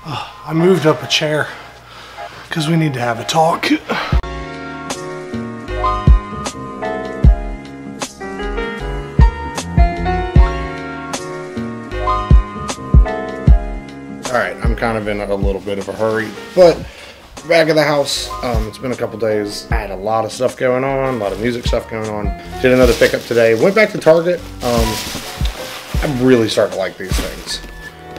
I moved up a chair because we need to have a talk. Alright, I'm kind of in a little bit of a hurry, but back at the house. It's been a couple days. I had a lot of stuff going on, a lot of music stuff going on. Did another pickup today. Went back to Target. I'm really starting to like these things.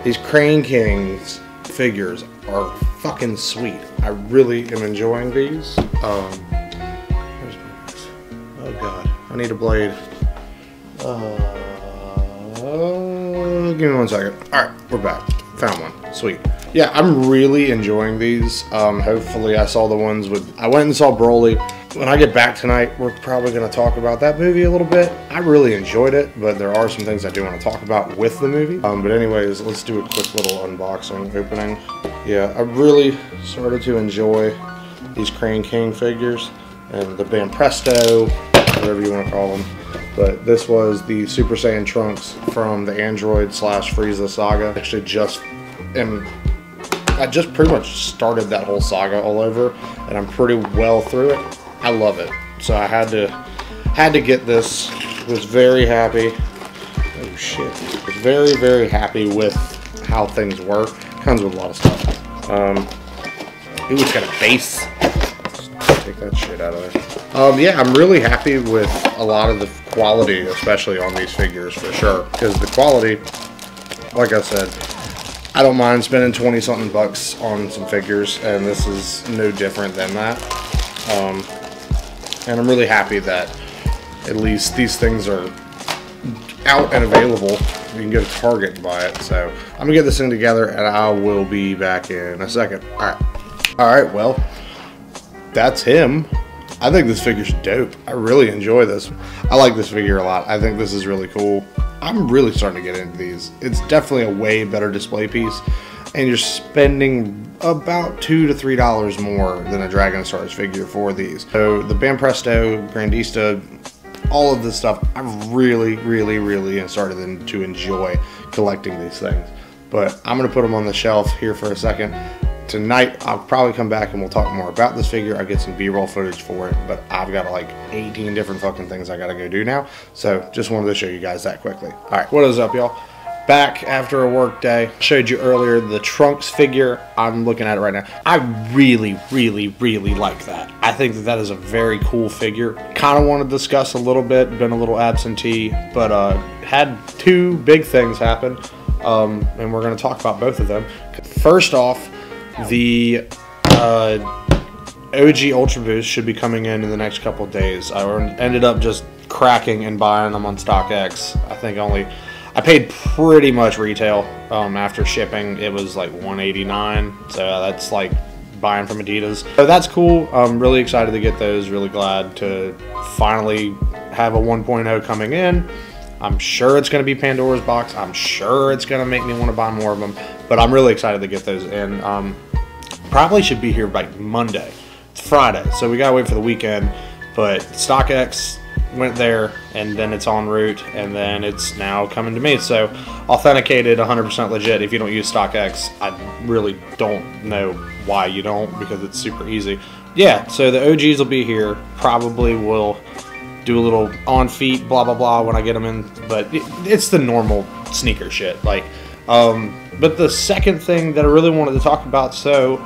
These Crane Kings figures are fucking sweet. I really am enjoying these. Oh god, I need a blade. Give me 1 second. Alright, we're back. Found one. Sweet. Yeah, I'm really enjoying these. Hopefully I saw the ones with... I went and saw Broly. When I get back tonight, we're probably going to talk about that movie a little bit. I really enjoyed it, but there are some things I do want to talk about with the movie. But anyways, let's do a quick little unboxing, opening. Yeah, I really started to enjoy these Crane King figures and the Banpresto, whatever you want to call them. But this was the Super Saiyan Trunks from the Android / Frieza saga. Actually I just pretty much started that whole saga all over, and I'm pretty well through it. I love it. So I had to get this. Was very happy. Oh shit. Was very, very happy with how things were. Comes with a lot of stuff. Ooh, it's got a base. Take that shit out of there. Yeah, I'm really happy with a lot of the quality, especially on these figures for sure. Because the quality, like I said, I don't mind spending 20-something bucks on some figures, and this is no different than that. And I'm really happy that at least these things are out and available. You can go to Target and buy it. So I'm gonna get this thing together, and I will be back in a second. All right. Well, that's him. I think this figure's dope. I really enjoy this. I like this figure a lot. I think this is really cool. I'm really starting to get into these. It's definitely a way better display piece, and you're spending about $2 to $3 more than a Dragon Stars figure for these. So the Banpresto, Grandista, all of this stuff, I've really started to enjoy collecting these things. But I'm gonna put them on the shelf here for a second. Tonight, I'll probably come back and we'll talk more about this figure. I'll get some B-roll footage for it, but I've got like 18 different fucking things I gotta go do now. So just wanted to show you guys that quickly. All right, what is up, y'all? Back after a work day. Showed you earlier the Trunks figure. I'm looking at it right now. I really like that. I think that is a very cool figure. Kind of want to discuss a little bit. Been a little absentee, but had two big things happen, and we're going to talk about both of them. First off, the OG Ultra Boost should be coming in the next couple of days. I ended up just cracking and buying them on StockX. I paid pretty much retail. After shipping, it was like $189, so that's like buying from Adidas. So that's cool. I'm really excited to get those. Really glad to finally have a 1.0 coming in. I'm sure it's going to be Pandora's box. I'm sure it's going to make me want to buy more of them, but I'm really excited to get those in. Probably should be here by Monday. It's Friday, so we got to wait for the weekend, but StockX went there, and then it's en route, and then it's now coming to me. So authenticated, 100% legit. If you don't use StockX, I really don't know why you don't, because it's super easy. Yeah, so the OGs will be here. Probably will do a little on feet, blah blah blah, when I get them in, but it's the normal sneaker shit. Like, but the second thing that I really wanted to talk about, so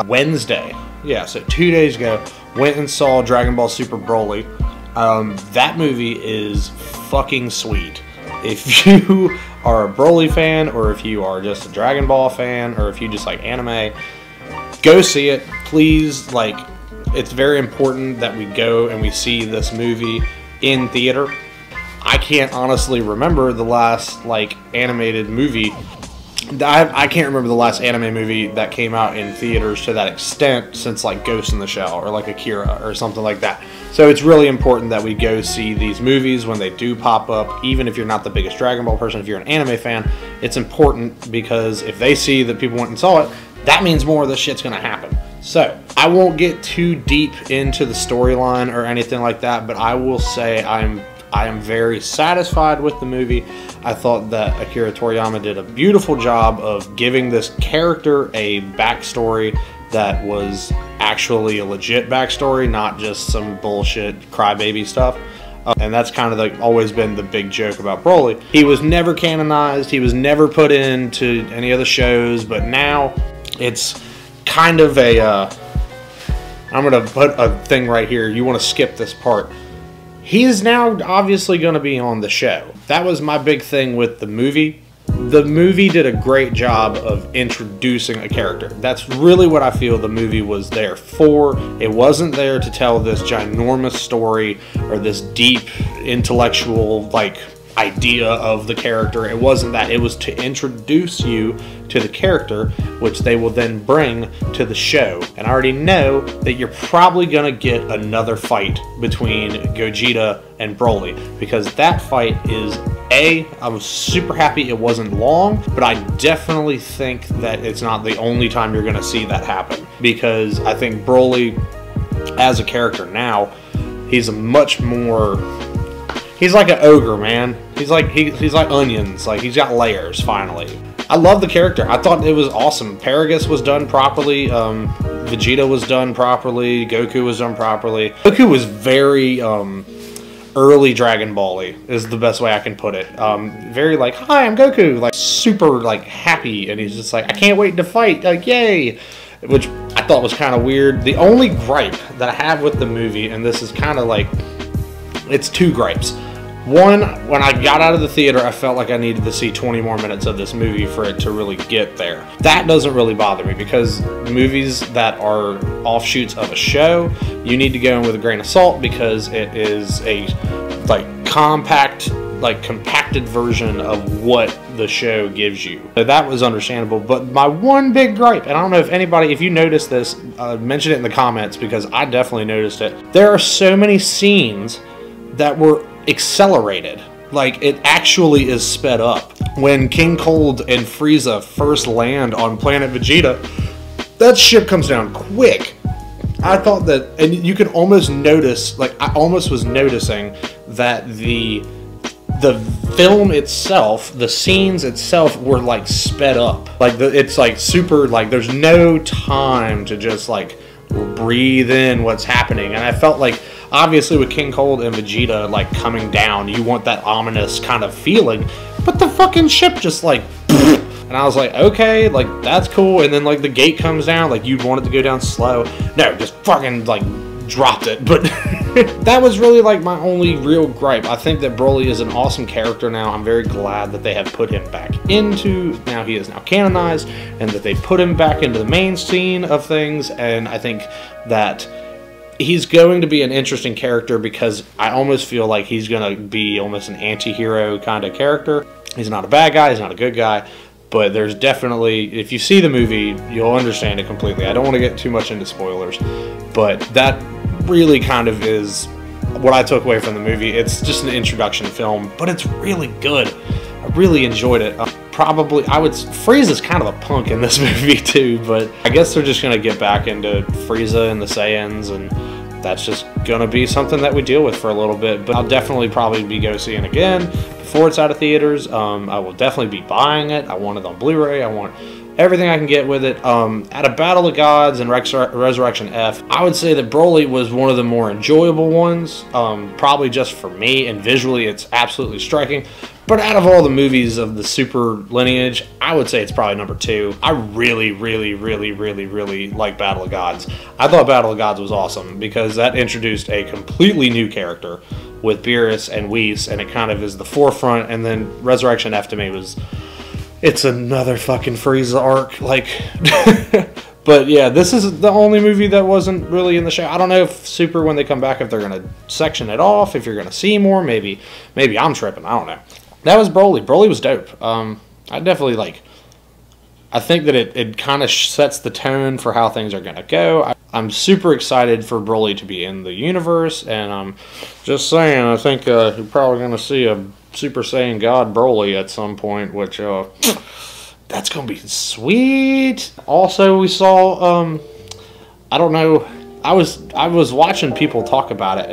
Wednesday, yeah, so 2 days ago, went and saw Dragon Ball Super Broly. That movie is fucking sweet. If you are a Broly fan, or if you are just a Dragon Ball fan, or if you just like anime, go see it, please. Like, it's very important that we go and we see this movie in theater. I can't honestly remember the last like animated movie. I can't remember the last anime movie that came out in theaters to that extent since like Ghost in the Shell or like Akira or something like that. So it's really important that we go see these movies when they do pop up. Even if you're not the biggest Dragon Ball person, if you're an anime fan, it's important, because if they see that people went and saw it, that means more of this shit's gonna happen. So I won't get too deep into the storyline or anything like that, but I will say I'm I am very satisfied with the movie. I thought that Akira Toriyama did a beautiful job of giving this character a backstory that was actually a legit backstory, not just some bullshit crybaby stuff. And that's kind of like always been the big joke about Broly. He was never canonized, he was never put into any of the shows, but now it's kind of a, I'm gonna put a thing right here, you wanna skip this part. He is now obviously gonna be on the show. That was my big thing with the movie. The movie did a great job of introducing a character. That's really what I feel the movie was there for. It wasn't there to tell this ginormous story or this deep intellectual like idea of the character. It wasn't that. It was to introduce you to the character, which they will then bring to the show. And I already know that you're probably gonna get another fight between Gogeta and Broly, because that fight is I was super happy it wasn't long, but I definitely think that it's not the only time you're gonna see that happen, because I think Broly as a character now, he's a much more, he's like an ogre, man. He's like onions, like he's got layers finally. I love the character. I thought it was awesome. Paragus was done properly, Vegeta was done properly, Goku was done properly. Goku was very early Dragon Ball-y is the best way I can put it. Very like, hi, I'm Goku, like super like happy, and he's just like, I can't wait to fight, like yay, which I thought was kind of weird. The only gripe that I have with the movie, and this is kind of like, it's two gripes. One, when I got out of the theater, I felt like I needed to see 20 more minutes of this movie for it to really get there. That doesn't really bother me, because movies that are offshoots of a show, you need to go in with a grain of salt, because it is a like compacted version of what the show gives you. So that was understandable. But my one big gripe, and I don't know if anybody, if you noticed this, mention it in the comments, because I definitely noticed it. There are so many scenes that were accelerated, like it actually is sped up. When King Cold and Frieza first land on planet Vegeta, that ship comes down quick. I thought that, and you could almost notice, like I almost was noticing that the film itself, the scenes itself were like sped up. Like it's like super, like there's no time to just like breathe in what's happening. And I felt like, obviously with King Cold and Vegeta like coming down, you want that ominous kind of feeling, but the fucking ship just like, and I was like, okay, like that's cool. And then like the gate comes down, like you'd want it to go down slow. No, just fucking like dropped it. But that was really like my only real gripe. I think that Broly is an awesome character now. I'm very glad that they have put him back into, now he is now canonized, and that they put him back into the main scene of things. And I think that he's going to be an interesting character, because I almost feel like he's going to be almost an anti-hero kind of character. He's not a bad guy, he's not a good guy, but there's definitely, if you see the movie, you'll understand it completely. I don't want to get too much into spoilers, but that really kind of is what I took away from the movie. It's just an introduction film, but it's really good. I really enjoyed it. Probably, Frieza's kind of a punk in this movie too, but I guess they're just going to get back into Frieza and the Saiyans, and that's just going to be something that we deal with for a little bit. But I'll definitely probably be go seeing again before it's out of theaters. I will definitely be buying it. I want it on Blu-ray. I want everything I can get with it. Out of Battle of Gods and Resurrection F, I would say that Broly was one of the more enjoyable ones, probably just for me, and visually it's absolutely striking. But out of all the movies of the Super lineage, I would say it's probably number 2. I really like Battle of Gods. I thought Battle of Gods was awesome, because that introduced a completely new character with Beerus and Whis, and it kind of is the forefront. And then Resurrection F to me was, it's another fucking Frieza arc, like. But yeah, this is the only movie that wasn't really in the show. I don't know if Super, when they come back, if they're gonna section it off, if you're gonna see more. Maybe I'm tripping. I don't know. That was Broly. Broly was dope. I definitely like. I think that it kind of sets the tone for how things are gonna go. I'm super excited for Broly to be in the universe, and I'm just saying, I think you're probably gonna see a Super Saiyan God Broly at some point, which that's gonna be sweet. Also, we saw I don't know. I was watching people talk about it.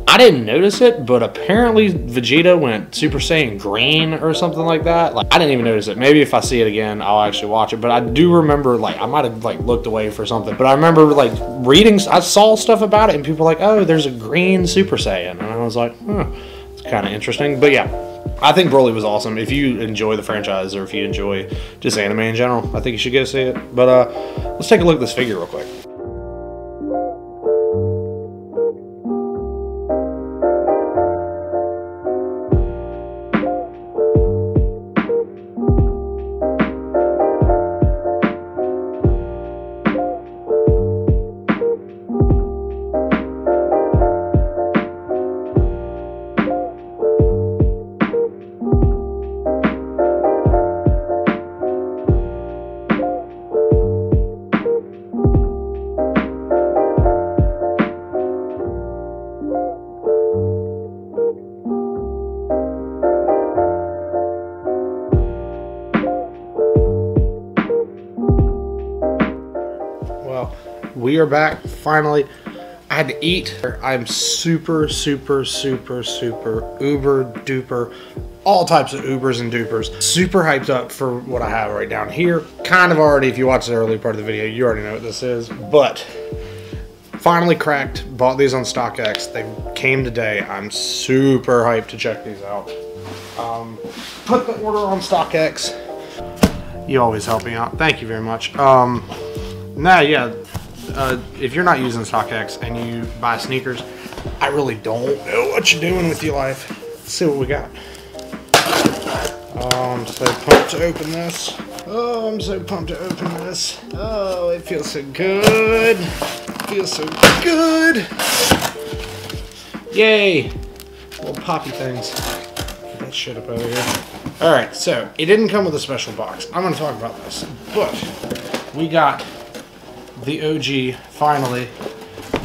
I didn't notice it, but apparently Vegeta went Super Saiyan green or something like that. Like, I didn't even notice it. Maybe if I see it again, I'll actually watch it. But I do remember, like, I might have, like, looked away for something. But I remember, like, reading, I saw stuff about it, and people were like, oh, there's a green Super Saiyan. And I was like, it's kind of interesting. But yeah, I think Broly was awesome. If you enjoy the franchise, or if you enjoy just anime in general, I think you should go see it. But let's take a look at this figure real quick. We are back finally. I had to eat. I'm super uber duper, all types of ubers and dupers, super hyped up for what I have right down here. Kind of already, if you watched the early part of the video, you already know what this is, but finally cracked, bought these on StockX. They came today. I'm super hyped to check these out. Put the order on StockX. You always help me out. Thank you very much. If you're not using StockX and you buy sneakers, I really don't know what you're doing with your life. Let's see what we got. Oh, I'm so pumped to open this. Oh, I'm so pumped to open this. Oh, it feels so good. It feels so good. Yay. Little poppy things. Get that shit up over here. Alright, so it didn't come with a special box. I'm going to talk about this. But we got the OG finally.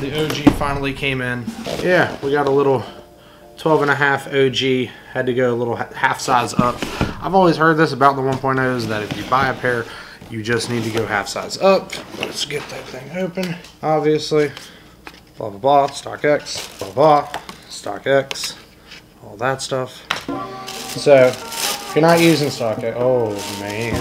The OG finally came in. Yeah, we got a little 12.5 OG. Had to go a little half size up. I've always heard this about the 1.0s, that if you buy a pair, you just need to go half size up. Let's get that thing open. Obviously, blah blah blah, StockX, blah blah, StockX, all that stuff. So, if you're not using StockX, oh man.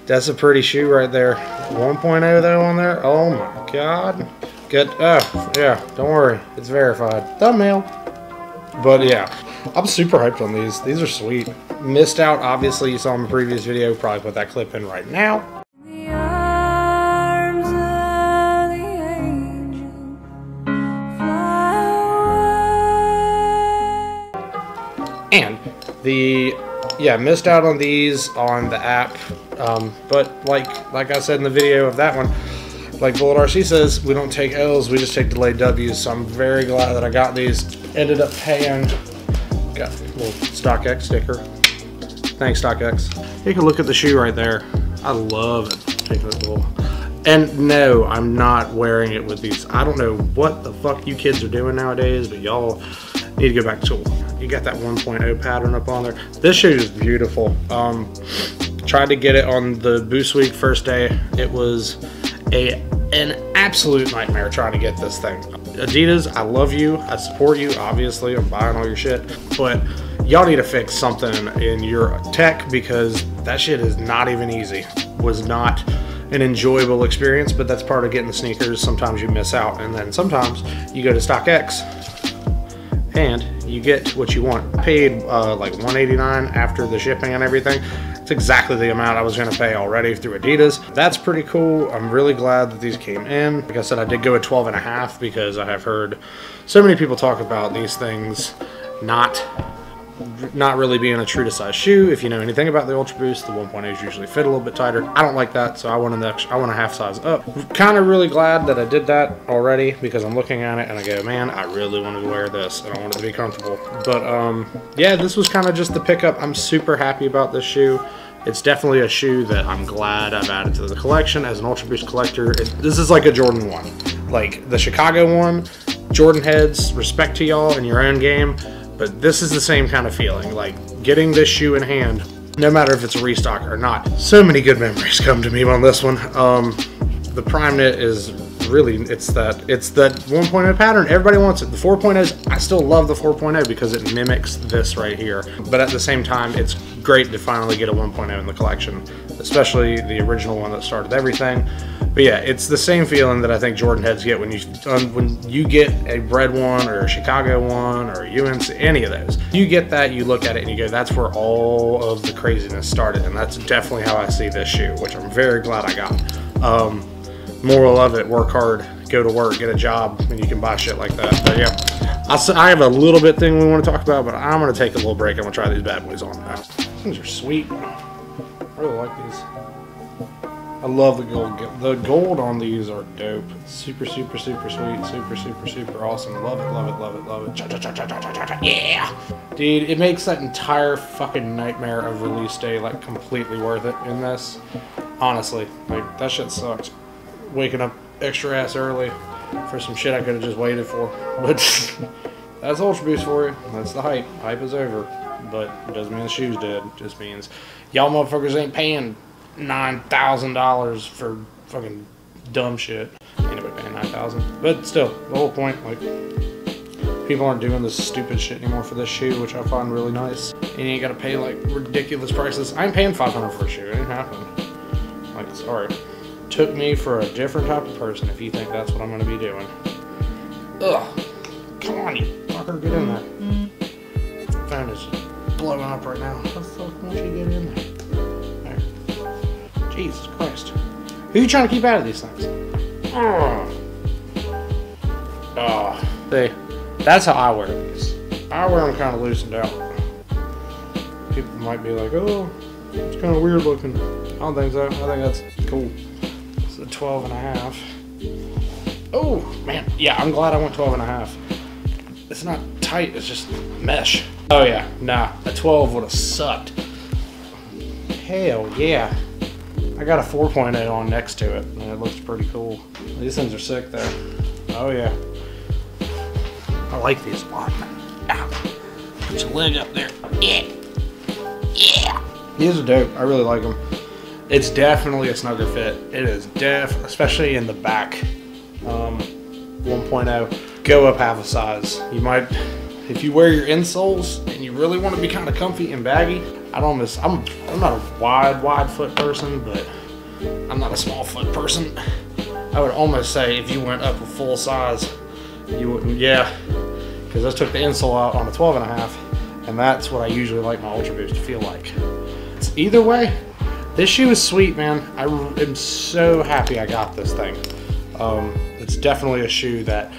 That's a pretty shoe right there. 1.0 though on there. Oh my god. Good. Oh, yeah. Don't worry. It's verified. Thumbnail. But yeah. I'm super hyped on these. These are sweet. Missed out, obviously. You saw in my previous video. Probably put that clip in right now. And missed out on these on the app, but like I said in the video of that one, like Bullet RC says, we don't take L's, we just take delayed W's. So I'm very glad that I got these. Ended up paying, got a little StockX sticker. Thanks, StockX. You can look at the shoe right there. I love it. Take that little. And no, I'm not wearing it with these. I don't know what the fuck you kids are doing nowadays, but y'all need to go back to school. You got that 1.0 pattern up on there. This shoe is beautiful. Tried to get it on the Boost Week first day. It was an absolute nightmare trying to get this thing. Adidas, I love you. I support you. Obviously, I'm buying all your shit. But y'all need to fix something in your tech, because that shit is not even easy. Was not an enjoyable experience, but that's part of getting the sneakers. Sometimes you miss out, and then sometimes you go to StockX and you get what you want. I paid like $189 after the shipping and everything. It's exactly the amount I was going to pay already through Adidas. That's pretty cool. I'm really glad that these came in. Like I said, I did go at 12.5 because I have heard so many people talk about these things not really being a true to size shoe. If you know anything about the Ultra Boost, the 1.8s usually fit a little bit tighter. I don't like that, so I want a half size up. Kind of really glad that I did that already, because I'm looking at it and I go, man, I really want to wear this and I want it to be comfortable. But yeah, this was kind of just the pickup. I'm super happy about this shoe. It's definitely a shoe that I'm glad I've added to the collection as an Ultra Boost collector. This is like a Jordan 1. Like the Chicago one, Jordan heads, respect to y'all in your own game. But this is the same kind of feeling, like getting this shoe in hand, no matter if it's a restock or not. So many good memories come to me on this one. The Prime Knit is really, it's that 1.0 pattern. Everybody wants it. The 4.0s, I still love the 4.0 because it mimics this right here. But at the same time, it's great to finally get a 1.0 in the collection, especially the original one that started everything. But yeah, it's the same feeling that I think Jordan heads get when you get a Bred one or a Chicago one or a UNC, any of those. You get that, you look at it and you go, that's where all of the craziness started. And that's definitely how I see this shoe, which I'm very glad I got. Moral of it, work hard, go to work, get a job, and you can buy shit like that. But yeah, I have a little bit thing we want to talk about, but I'm going to take a little break. I'm going to try these bad boys on now. These are sweet. I really like these. I love the gold. The gold on these are dope. Super, super, super sweet. Super, super, super awesome. Love it, love it, love it, love it. Yeah! Dude, it makes that entire fucking nightmare of release day like completely worth it in this. Honestly, like that shit sucks. Waking up extra ass early for some shit I could have just waited for. But that's Ultra Boost for you. That's the hype. Hype is over. But it doesn't mean the shoe's dead. It just means y'all motherfuckers ain't paying $9,000 for fucking dumb shit. Ain't nobody paying $9,000. But still, the whole point, like, people aren't doing this stupid shit anymore for this shoe, which I find really nice. And you ain't gotta pay like ridiculous prices. I ain't paying $500 for a shoe. It ain't happening. Like, sorry. Took me for a different type of person if you think that's what I'm gonna be doing. Ugh. Come on, you fucker, get in there. Phone is blowing up right now. What the fuck won't you get in there? There. Jesus Christ. Who are you trying to keep out of these things? See, that's how I wear these. I wear them kind of loosened out. People might be like, oh, it's kind of weird looking. I don't think so. I think that's cool. It's a 12 and a half. Oh, man. Yeah, I'm glad I went 12 and a half. It's not tight, it's just mesh. Oh yeah, nah, a 12 would have sucked. Hell yeah. I got a 4.8 on next to it, and it looks pretty cool. These things are sick there. Oh yeah. I like these a lot. Ow. Put your leg up there. Yeah. Yeah. These are dope. I really like them. It's definitely a snugger fit. It is especially in the back. 1.0. Go up half a size. You might, if you wear your insoles and you really want to be kind of comfy and baggy. I'm not a wide foot person, but I'm not a small foot person. I would almost say if you went up a full size, you wouldn't. Yeah, because I took the insole out on a 12 and a half, and that's what I usually like my Ultra Boost to feel like. It's either way. This shoe is sweet, man. I am so happy I got this thing. It's definitely a shoe that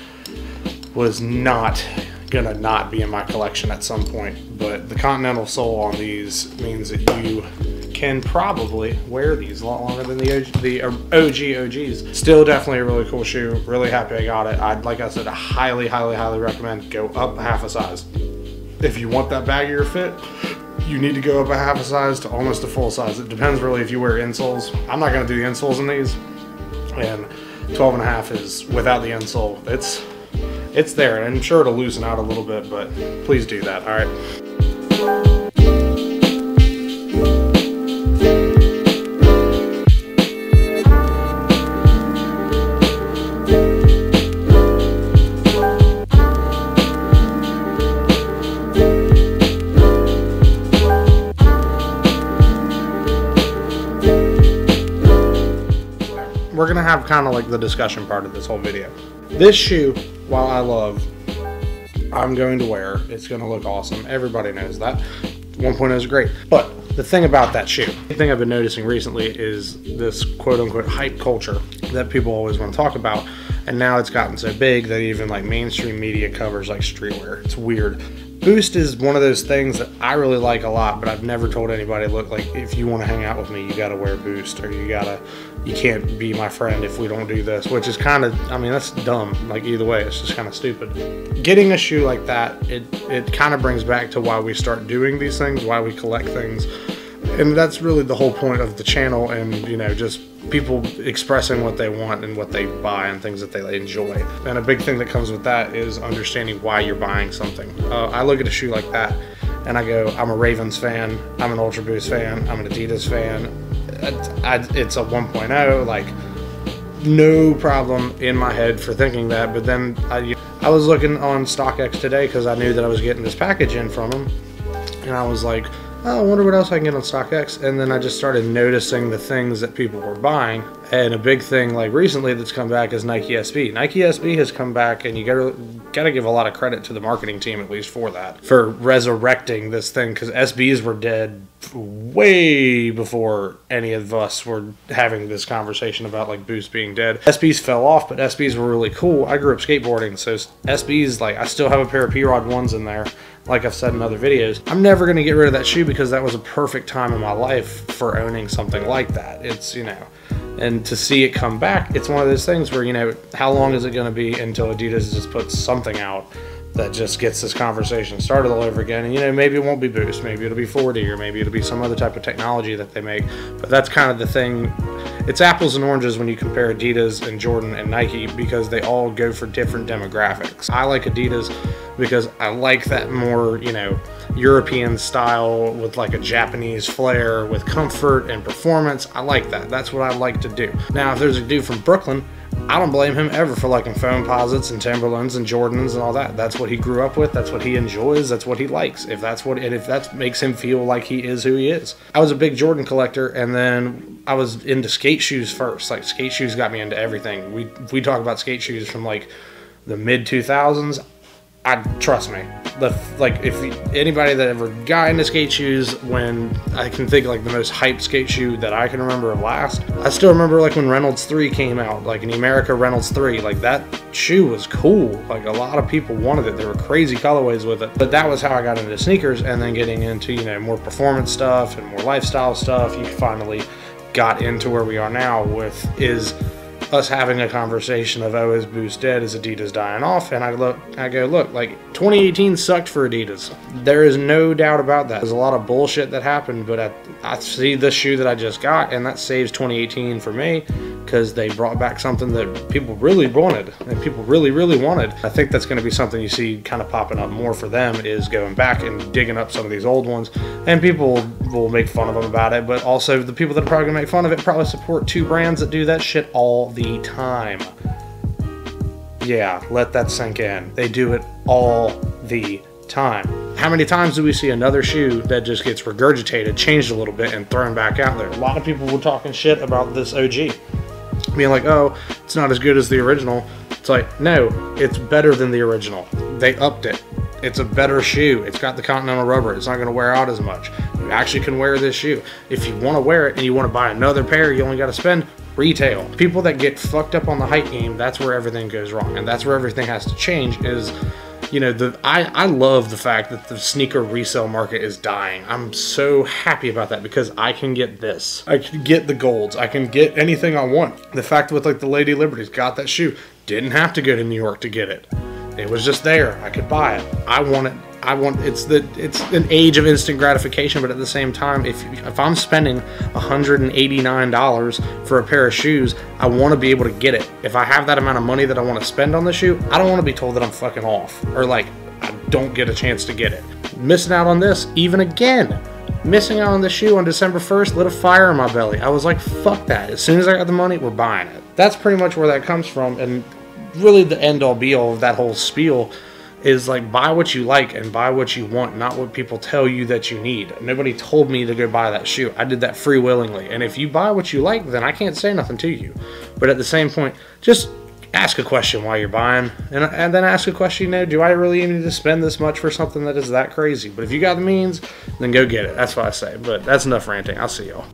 was not gonna not be in my collection at some point, but the Continental sole on these means that you can probably wear these a lot longer than the OGs. Still definitely a really cool shoe. Really happy I got it. Like I said, I highly recommend go up half a size. If you want that baggier fit, you need to go up a half a size to almost a full size. It depends really if you wear insoles. I'm not gonna do the insoles in these, and 12 and a half is without the insole. It's there, and I'm sure it'll loosen out a little bit, but please do that, all right? We're gonna have kind of like the discussion part of this whole video. This shoe, while I love, I'm going to wear. It's gonna look awesome. Everybody knows that. 1.0 is great. But the thing about that shoe, the thing I've been noticing recently is this quote unquote hype culture that people always want to talk about. And now it's gotten so big that even like mainstream media covers like streetwear. It's weird. Boost is one of those things that I really like a lot, but I've never told anybody, look, like if you want to hang out with me, you got to wear Boost, or you can't be my friend if we don't do this, which is kind of, I mean, that's dumb. Like either way, it's just kind of stupid. Getting a shoe like that, it kind of brings back to why we start doing these things, why we collect things. And that's really the whole point of the channel, and you know, just people expressing what they want and what they buy and things that they enjoy. And a big thing that comes with that is understanding why you're buying something. I look at a shoe like that and I go, I'm a Ravens fan, I'm an Ultra Boost fan, I'm an Adidas fan. It's a 1.0, like no problem in my head for thinking that. But then I was looking on StockX today because I knew that I was getting this package in from them, and I was like, oh, I wonder what else I can get on StockX. And then I just started noticing the things that people were buying. And a big thing like recently that's come back is Nike SB. Nike SB has come back, and you gotta give a lot of credit to the marketing team at least for that, for resurrecting this thing, because SBs were dead way before any of us were having this conversation about like Boost being dead. SBs fell off, but SBs were really cool. I grew up skateboarding, so SBs, like, I still have a pair of P-Rod 1s in there. Like I've said in other videos, I'm never going to get rid of that shoe because that was a perfect time in my life for owning something like that. It's, you know, and to see it come back, it's one of those things where, you know, how long is it going to be until Adidas just puts something out that just gets this conversation started all over again? And, you know, maybe it won't be Boost, maybe it'll be 4D, or maybe it'll be some other type of technology that they make. But that's kind of the thing. It's apples and oranges when you compare Adidas and Jordan and Nike, because they all go for different demographics. I like Adidas because I like that more, you know, European style with like a Japanese flair with comfort and performance. I like that. That's what I like to do. Now, if there's a dude from Brooklyn, I don't blame him ever for liking foam posits and Timberlands and Jordans and all that. That's what he grew up with. That's what he enjoys. That's what he likes. If that makes him feel like he is who he is. I was a big Jordan collector, and then I was into skate shoes first. Like, skate shoes got me into everything. We talk about skate shoes from like the mid 2000s. Trust me, if anybody that ever got into skate shoes, when I can think like the most hyped skate shoe that I can remember of last, I still remember like when Reynolds 3 came out, like in America Reynolds 3, like that shoe was cool. Like, a lot of people wanted it. There were crazy colorways with it. But that was how I got into sneakers, and then getting into, you know, more performance stuff and more lifestyle stuff. You finally got into where we are now with us having a conversation of, oh, is Boost dead? Is Adidas dying off? And I go, look, like 2018 sucked for Adidas. There is no doubt about that. There's a lot of bullshit that happened, but I see this shoe that I just got, and that saves 2018 for me, because they brought back something that people really wanted, and people really, really wanted. I think that's going to be something you see kind of popping up more for them, is going back and digging up some of these old ones, and people will make fun of them about it, but also the people that are probably going to make fun of it probably support two brands that do that shit all the time. Yeah, let that sink in. They do it all the time. How many times do we see another shoe that just gets regurgitated, changed a little bit, and thrown back out there? A lot of people were talking shit about this OG, being like, oh, it's not as good as the original. It's like, no, it's better than the original. They upped it. It's a better shoe. It's got the Continental rubber. It's not going to wear out as much. You actually can wear this shoe. If you want to wear it and you want to buy another pair, you only got to spend retail. People that get fucked up on the hype game, that's where everything goes wrong, and that's where everything has to change. Is, you know, I love the fact that the sneaker resale market is dying. I'm so happy about that, because I can get this. I can get the golds. I can get anything I want. The fact with like the Lady Liberties, got that shoe, didn't have to go to New York to get it. It was just there. I could buy it. I want it. It's an age of instant gratification, but at the same time, if I'm spending $189 for a pair of shoes, I want to be able to get it. If I have that amount of money that I want to spend on the shoe, I don't want to be told that I'm fucking off, or like I don't get a chance to get it. Missing out on this, even again. Missing out on the shoe on December 1st lit a fire in my belly. I was like, fuck that. As soon as I got the money, we're buying it. That's pretty much where that comes from, and really the end-all be-all of that whole spiel is like, buy what you like and buy what you want, not what people tell you that you need. Nobody told me to go buy that shoe. I did that free willingly. And if you buy what you like, then I can't say nothing to you. But at the same point, just ask a question while you're buying, and then ask a question, you know, do I really need to spend this much for something that is that crazy? But if you got the means, then go get it. That's what I say. But that's enough ranting. I'll see y'all.